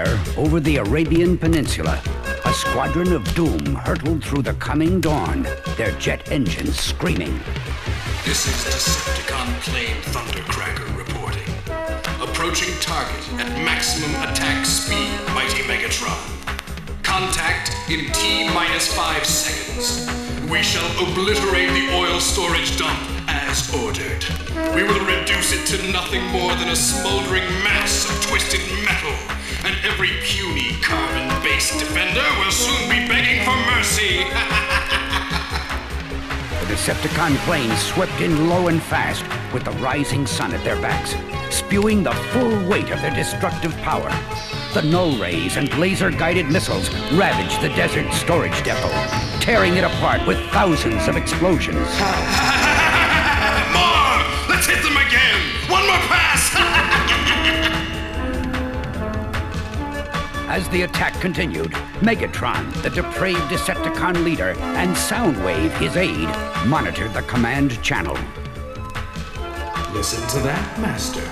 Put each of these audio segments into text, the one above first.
Somewhere over the Arabian Peninsula, a squadron of doom hurtled through the coming dawn, their jet engines screaming. This is Decepticon plane Thundercracker reporting. Approaching target at maximum attack speed, Mighty Megatron. Contact in T-minus 5 seconds. We shall obliterate the oil storage dump as ordered. We will reduce it to nothing more than a smoldering mass of twisted metal, and every puny carbon-based defender will soon be begging for mercy. The Decepticon planes swept in low and fast with the rising sun at their backs, spewing the full weight of their destructive power. The null rays and laser-guided missiles ravaged the desert storage depot, tearing it apart with thousands of explosions. More! Let's hit them again! One more pass! As the attack continued, Megatron, the depraved Decepticon leader, and Soundwave, his aide, monitored the command channel. Listen to that, Master.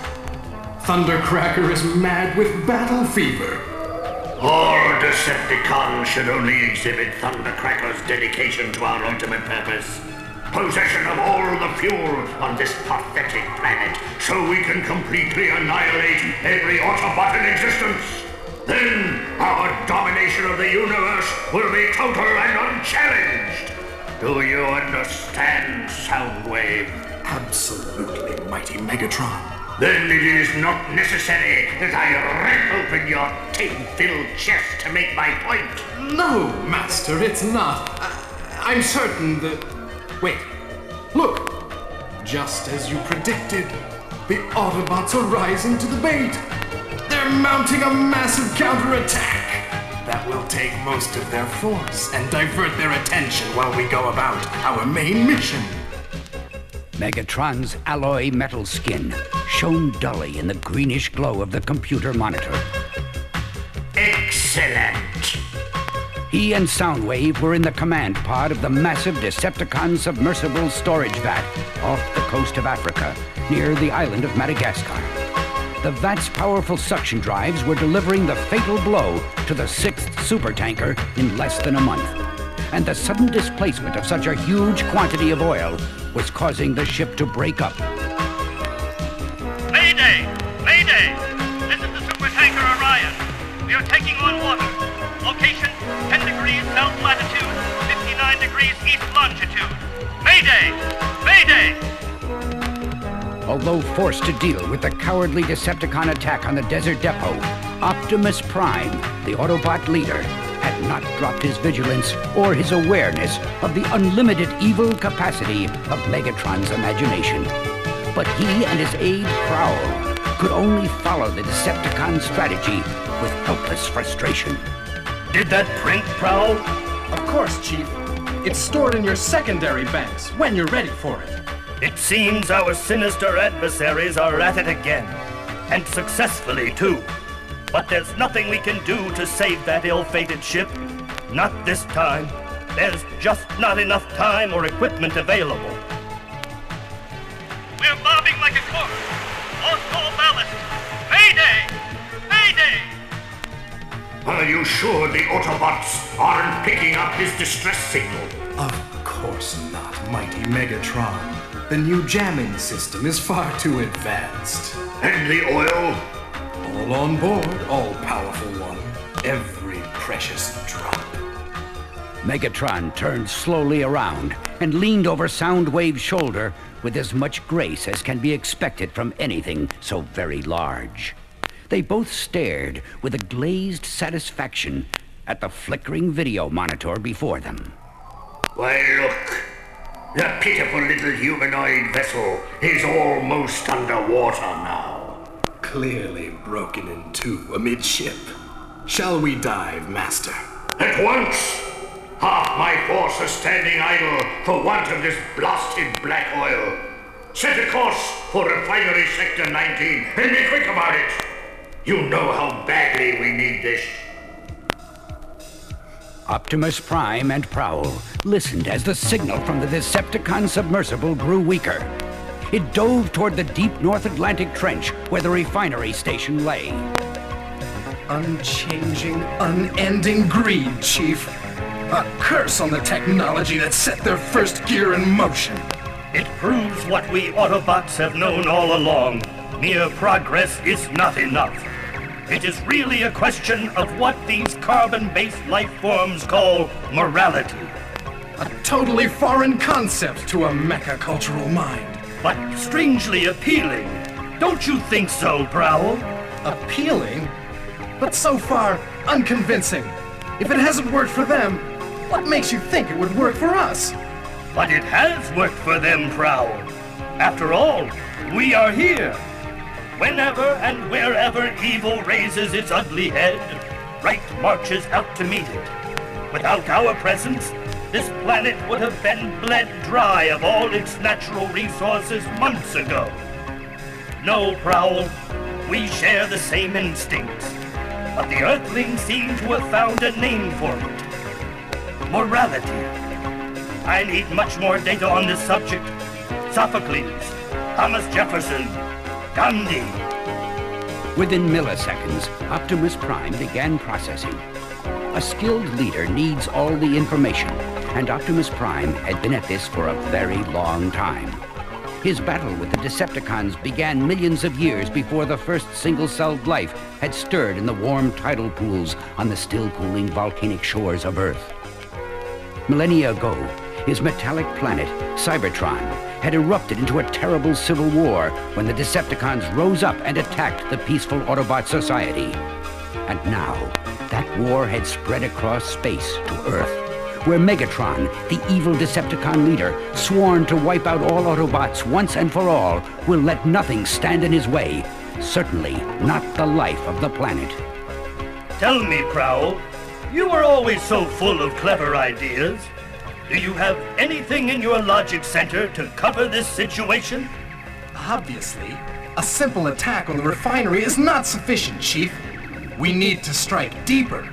Thundercracker is mad with battle fever. All Decepticons should only exhibit Thundercracker's dedication to our ultimate purpose. Possession of all the fuel on this pathetic planet, so we can completely annihilate every Autobot in existence. Then our domination of the universe will be total and unchallenged. Do you understand, Soundwave? Absolutely, Mighty Megatron. Then it is not necessary that I rip open your tin-filled chest to make my point. No, Master, it's not. I'm certain that... Wait, look! Just as you predicted, the Autobots are rising to the bait. They're mounting a massive counterattack that will take most of their force and divert their attention while we go about our main mission. Megatron's alloy metal skin shone dully in the greenish glow of the computer monitor. Excellent! He and Soundwave were in the command pod of the massive Decepticon Submersible storage vat off the coast of Africa, near the island of Madagascar. The vat's powerful suction drives were delivering the fatal blow to the 6th supertanker in less than a month. And the sudden displacement of such a huge quantity of oil was causing the ship to break up. Mayday! Mayday! This is the supertanker Orion. We are taking on water. Location, 10 degrees south latitude, 59 degrees east longitude. Mayday! Mayday! Although forced to deal with the cowardly Decepticon attack on the desert depot, Optimus Prime, the Autobot leader, had not dropped his vigilance or his awareness of the unlimited evil capacity of Megatron's imagination. But he and his aide Prowl could only follow the Decepticon strategy with helpless frustration. Did that print, Prowl? Of course, Chief. It's stored in your secondary banks when you're ready for it. It seems our sinister adversaries are at it again. And successfully, too. But there's nothing we can do to save that ill-fated ship. Not this time. There's just not enough time or equipment available. We're bobbing like a cork. Lost all ballast. Mayday! Mayday! Are you sure the Autobots aren't picking up his distress signal? Of course not, Mighty Megatron. The new jamming system is far too advanced. And the oil? All on board, all-powerful one. Every precious drop. Megatron turned slowly around and leaned over Soundwave's shoulder with as much grace as can be expected from anything so very large. They both stared with a glazed satisfaction at the flickering video monitor before them. Why, look. The pitiful little humanoid vessel is almost underwater now. Clearly broken in two amidship. Shall we dive, Master? At once! Half my force is standing idle for want of this blasted black oil. Set a course for Refinery Sector 19 and be quick about it. You know how badly we need this. Optimus Prime and Prowl listened as the signal from the Decepticon submersible grew weaker. It dove toward the deep North Atlantic trench where the refinery station lay. Unchanging, unending greed, Chief. A curse on the technology that set their first gear in motion. It proves what we Autobots have known all along. Mere progress is not enough. It is really a question of what these carbon-based life forms call morality. A totally foreign concept to a mecha-cultural mind. But strangely appealing. Don't you think so, Prowl? Appealing? But so far, unconvincing. If it hasn't worked for them, what makes you think it would work for us? But it has worked for them, Prowl. After all, we are here. Whenever and wherever evil raises its ugly head, right marches out to meet it. Without our presence, this planet would have been bled dry of all its natural resources months ago. No, Prowl, we share the same instincts, but the Earthlings seem to have found a name for it. Morality. I need much more data on this subject. Sophocles, Thomas Jefferson, Gandhi. Within milliseconds, Optimus Prime began processing. A skilled leader needs all the information, and Optimus Prime had been at this for a very long time. His battle with the Decepticons began millions of years before the first single-celled life had stirred in the warm tidal pools on the still-cooling volcanic shores of Earth. Millennia ago, his metallic planet, Cybertron, had erupted into a terrible civil war when the Decepticons rose up and attacked the peaceful Autobot society. And now, that war had spread across space to Earth, where Megatron, the evil Decepticon leader, sworn to wipe out all Autobots once and for all, will let nothing stand in his way. Certainly not the life of the planet. Tell me, Prowl, you were always so full of clever ideas. Do you have anything in your logic center to cover this situation? Obviously, a simple attack on the refinery is not sufficient, Chief. We need to strike deeper.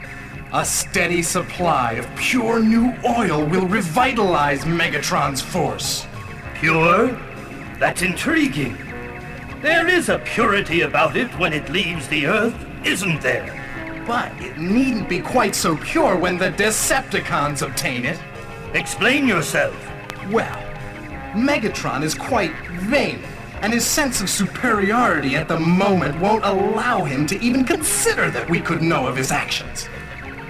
A steady supply of pure new oil will revitalize Megatron's force. Pure? That's intriguing. There is a purity about it when it leaves the Earth, isn't there? But it needn't be quite so pure when the Decepticons obtain it. Explain yourself. Well, Megatron is quite vain, and his sense of superiority at the moment won't allow him to even consider that we could know of his actions.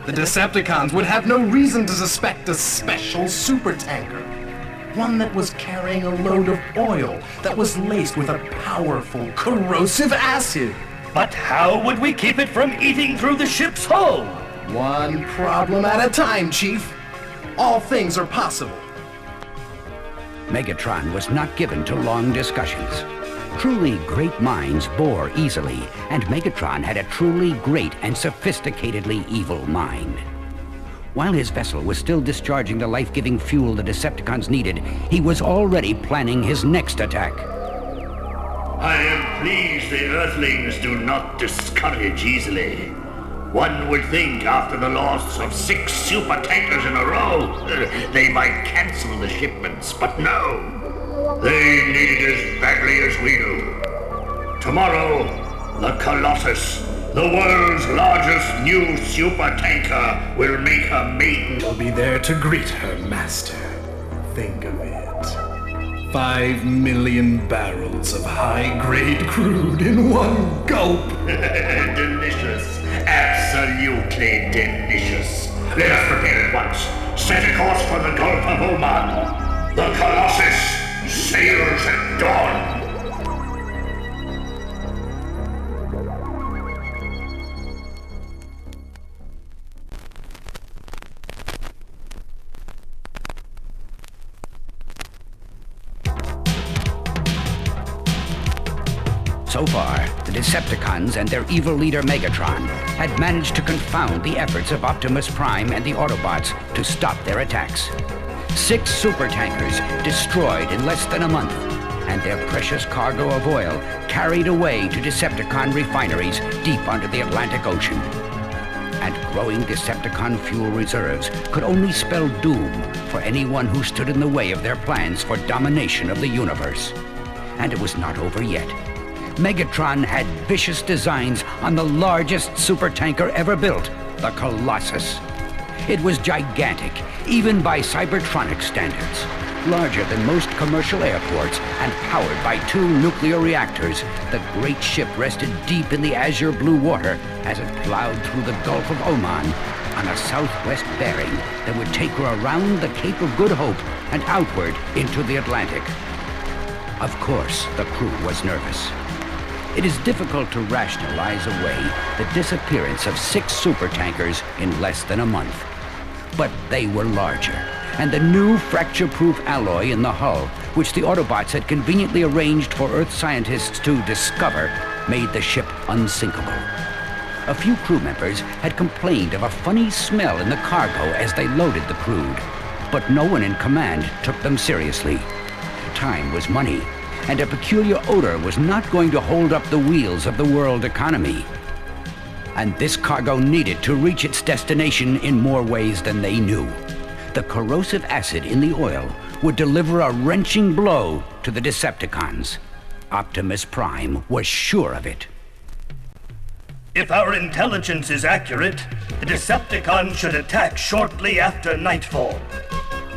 The Decepticons would have no reason to suspect a special supertanker. One that was carrying a load of oil that was laced with a powerful corrosive acid. But how would we keep it from eating through the ship's hull? One problem at a time, Chief. All things are possible. Megatron was not given to long discussions. Truly great minds bore easily, and Megatron had a truly great and sophisticatedly evil mind. While his vessel was still discharging the life-giving fuel the Decepticons needed, he was already planning his next attack. I am pleased the Earthlings do not discourage easily. One would think after the loss of 6 super tankers in a row, they might cancel the shipments, but no. They need it as badly as we do. Tomorrow, the Colossus, the world's largest new super tanker, will make her maiden. Will be there to greet her master. Think of it. 5 million barrels of high-grade crude in one gulp. Delicious. Absolutely delicious. Let us prepare at once. Set a course for the Gulf of Oman. The Colossus sails at dawn. So far, the Decepticons and their evil leader Megatron had managed to confound the efforts of Optimus Prime and the Autobots to stop their attacks. 6 supertankers destroyed in less than a month, and their precious cargo of oil carried away to Decepticon refineries deep under the Atlantic Ocean. And growing Decepticon fuel reserves could only spell doom for anyone who stood in the way of their plans for domination of the universe. And it was not over yet. Megatron had vicious designs on the largest supertanker ever built, the Colossus. It was gigantic, even by Cybertronic standards. Larger than most commercial airports and powered by 2 nuclear reactors, the great ship rested deep in the azure blue water as it plowed through the Gulf of Oman on a southwest bearing that would take her around the Cape of Good Hope and outward into the Atlantic. Of course, the crew was nervous. It is difficult to rationalize away the disappearance of 6 supertankers in less than a month. But they were larger, and the new fracture-proof alloy in the hull, which the Autobots had conveniently arranged for Earth scientists to discover, made the ship unsinkable. A few crew members had complained of a funny smell in the cargo as they loaded the crude, but no one in command took them seriously. Time was money, and a peculiar odor was not going to hold up the wheels of the world economy. And this cargo needed to reach its destination in more ways than they knew. The corrosive acid in the oil would deliver a wrenching blow to the Decepticons. Optimus Prime was sure of it. If our intelligence is accurate, the Decepticons should attack shortly after nightfall.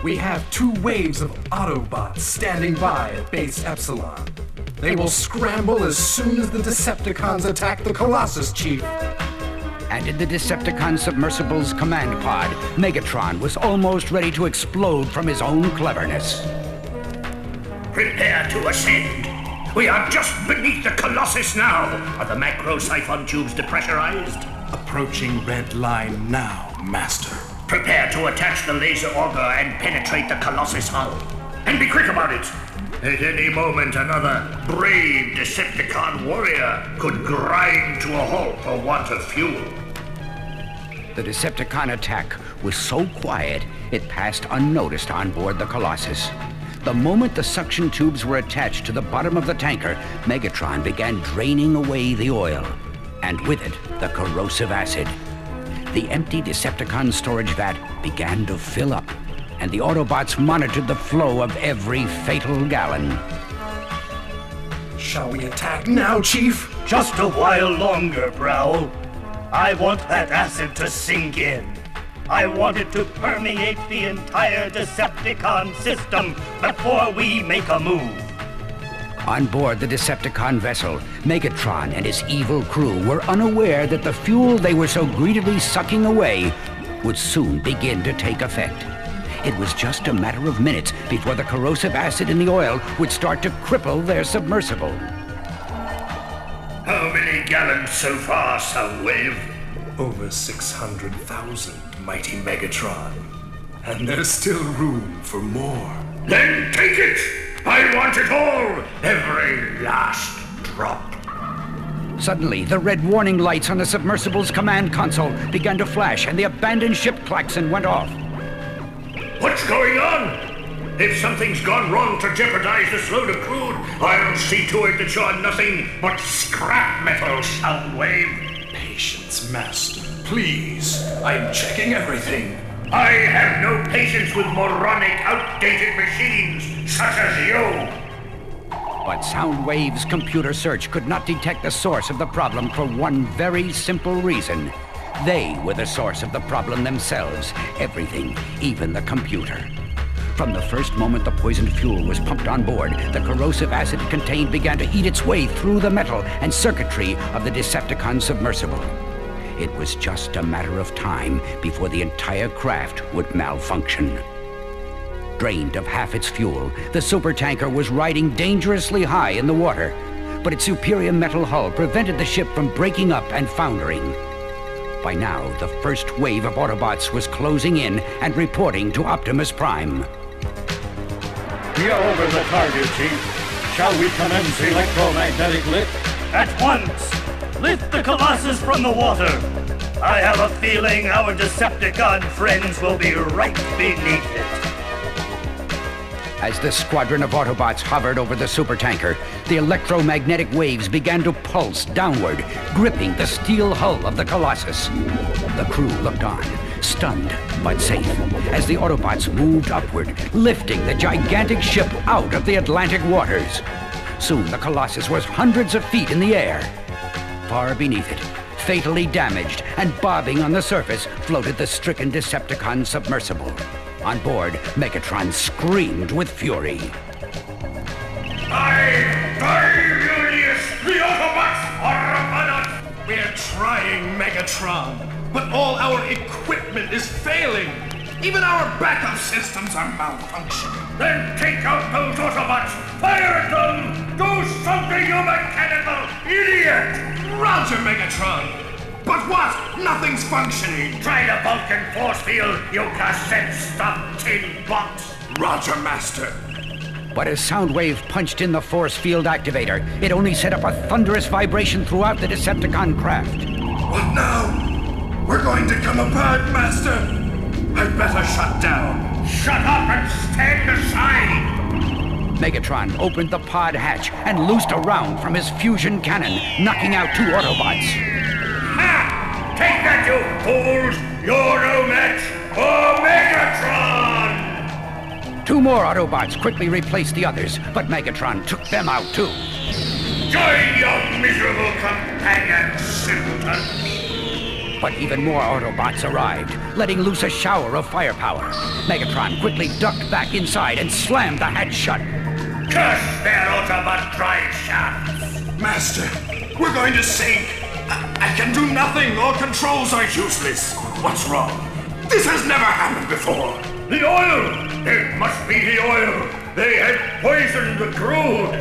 We have 2 waves of Autobots standing by at Base Epsilon. They will scramble as soon as the Decepticons attack the Colossus, Chief. And in the Decepticon Submersible's command pod, Megatron was almost ready to explode from his own cleverness. Prepare to ascend. We are just beneath the Colossus now. Are the macro siphon tubes depressurized? Approaching red line now, Master. Prepare to attach the laser auger and penetrate the Colossus hull. And be quick about it. At any moment, another brave Decepticon warrior could grind to a halt for want of fuel. The Decepticon attack was so quiet, it passed unnoticed on board the Colossus. The moment the suction tubes were attached to the bottom of the tanker, Megatron began draining away the oil, and with it, the corrosive acid. The empty Decepticon storage vat began to fill up, and the Autobots monitored the flow of every fatal gallon. Shall we attack now, Chief? Just a while longer, Prowl. I want that acid to sink in. I want it to permeate the entire Decepticon system before we make a move. On board the Decepticon vessel, Megatron and his evil crew were unaware that the fuel they were so greedily sucking away would soon begin to take effect. It was just a matter of minutes before the corrosive acid in the oil would start to cripple their submersible. How many gallons so far, Soundwave? Over 600,000, mighty Megatron. And there's still room for more. Then take it! I want it all! Every last drop. Suddenly, the red warning lights on the submersible's command console began to flash, and the abandoned ship klaxon went off. What's going on? If something's gone wrong to jeopardize this load of crude, I'll see to it that you're nothing but scrap metal, Soundwave. Patience, Master. Please. I'm checking everything. I have no patience with moronic, outdated machines such as you. But Soundwave's computer search could not detect the source of the problem for one very simple reason. They were the source of the problem themselves. Everything, even the computer. From the first moment the poisoned fuel was pumped on board, the corrosive acid it contained began to eat its way through the metal and circuitry of the Decepticon submersible. It was just a matter of time before the entire craft would malfunction. Drained of half its fuel, the supertanker was riding dangerously high in the water, but its superior metal hull prevented the ship from breaking up and foundering. By now, the first wave of Autobots was closing in and reporting to Optimus Prime. We are over the target, Chief. Shall we commence electromagnetic lift? At once! Lift the Colossus from the water! I have a feeling our Decepticon friends will be right beneath it. As the squadron of Autobots hovered over the supertanker, the electromagnetic waves began to pulse downward, gripping the steel hull of the Colossus. The crew looked on, stunned but safe, as the Autobots moved upward, lifting the gigantic ship out of the Atlantic waters. Soon the Colossus was hundreds of feet in the air. Far beneath it, fatally damaged and bobbing on the surface, floated the stricken Decepticon Submersible. On board, Megatron screamed with fury. The Autobots are upon us! We're trying, Megatron, but all our equipment is failing. Even our backup systems are malfunctioning. Then take out those Autobots! Fire at them! Do something, you mechanical idiot! Roger, Megatron. But what? Nothing's functioning. Try the Vulcan force field, you cassette-stuffed tin box! Roger, Master. But as Soundwave punched in the force field activator, it only set up a thunderous vibration throughout the Decepticon craft. What now? We're going to come apart, Master. I'd better shut down. Shut up and stand aside! Megatron opened the pod hatch and loosed a round from his fusion cannon, knocking out 2 Autobots. Ha! Take that, you fools! You're no match for Megatron! 2 more Autobots quickly replaced the others, but Megatron took them out too. Join your miserable companions, simpletons! But even more Autobots arrived, letting loose a shower of firepower. Megatron quickly ducked back inside and slammed the hatch shut. Curse their Autobot drive shafts! Master, we're going to sink. I can do nothing. All controls are useless. What's wrong? This has never happened before. The oil! It must be the oil! They had poisoned the crew!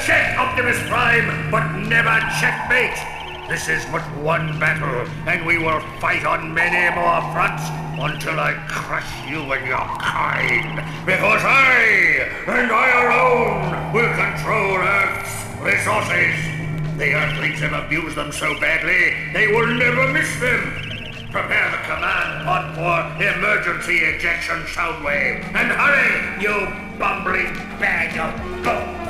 Check Optimus Prime, but never checkmate! This is but one battle, and we will fight on many more fronts until I crush you and your kind. Because I, and I alone, will control Earth's resources. The Earthlings have abused them so badly, they will never miss them. Prepare the command pod for emergency ejection, Soundwave. And hurry, you bumbling bag of bones!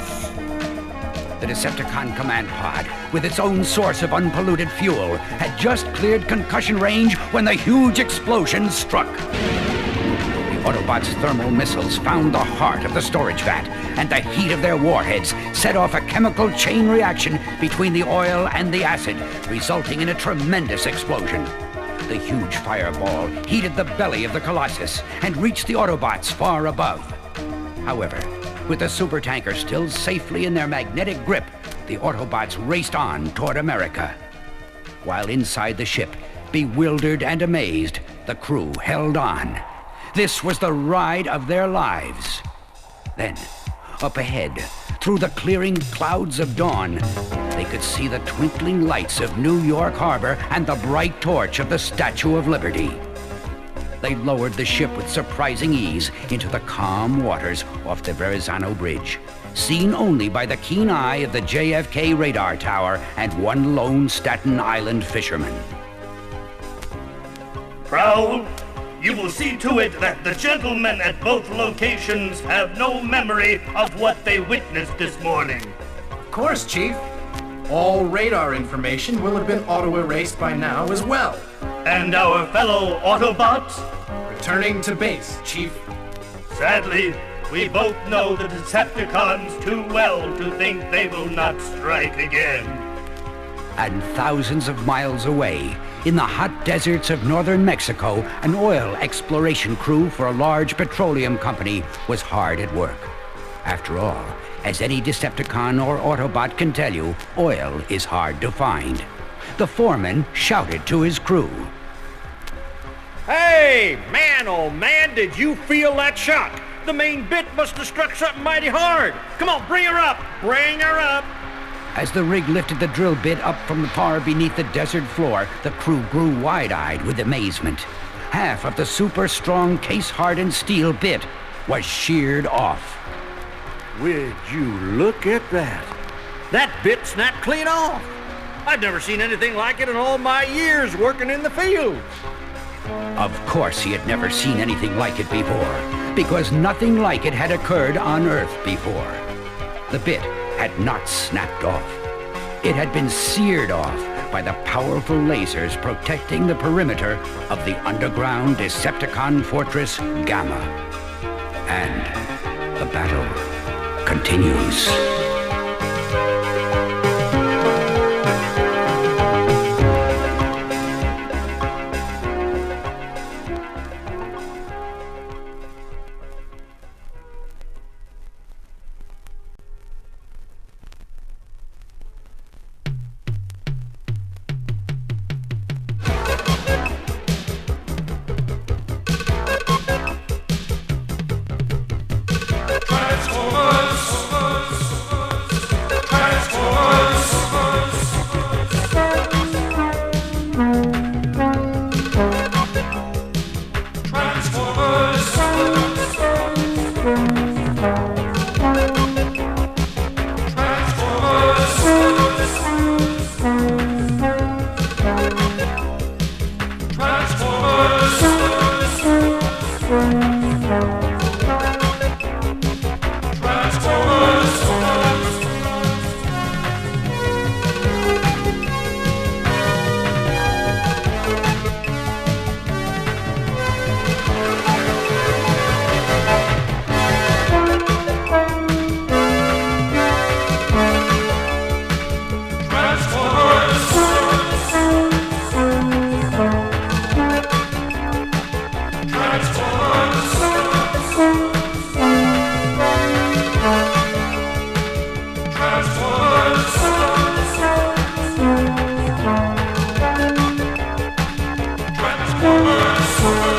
The Decepticon command pod, with its own source of unpolluted fuel, had just cleared concussion range when the huge explosion struck. The Autobots' thermal missiles found the heart of the storage vat, and the heat of their warheads set off a chemical chain reaction between the oil and the acid, resulting in a tremendous explosion. The huge fireball heated the belly of the Colossus and reached the Autobots far above. However, with the supertanker still safely in their magnetic grip, the Autobots raced on toward America. While inside the ship, bewildered and amazed, the crew held on. This was the ride of their lives. Then, up ahead, through the clearing clouds of dawn, they could see the twinkling lights of New York Harbor and the bright torch of the Statue of Liberty. They lowered the ship with surprising ease into the calm waters off the Verrazano Bridge, seen only by the keen eye of the JFK radar tower and one lone Staten Island fisherman. Prowl, you will see to it that the gentlemen at both locations have no memory of what they witnessed this morning. Of course, Chief. All radar information will have been auto-erased by now as well. And our fellow Autobots? Returning to base, Chief. Sadly, we both know the Decepticons too well to think they will not strike again. And thousands of miles away, in the hot deserts of northern Mexico, an oil exploration crew for a large petroleum company was hard at work. After all, as any Decepticon or Autobot can tell you, oil is hard to find. The foreman shouted to his crew. Hey, man, oh man, did you feel that shock? The main bit must have struck something mighty hard. Come on, bring her up. Bring her up. As the rig lifted the drill bit up from the far beneath the desert floor, the crew grew wide-eyed with amazement. Half of the super-strong case-hardened steel bit was sheared off. Would you look at that? That bit snapped clean off. I've never seen anything like it in all my years working in the field. Of course he had never seen anything like it before, because nothing like it had occurred on Earth before. The bit had not snapped off. It had been seared off by the powerful lasers protecting the perimeter of the underground Decepticon fortress Gamma. And the battle continues. Submersible.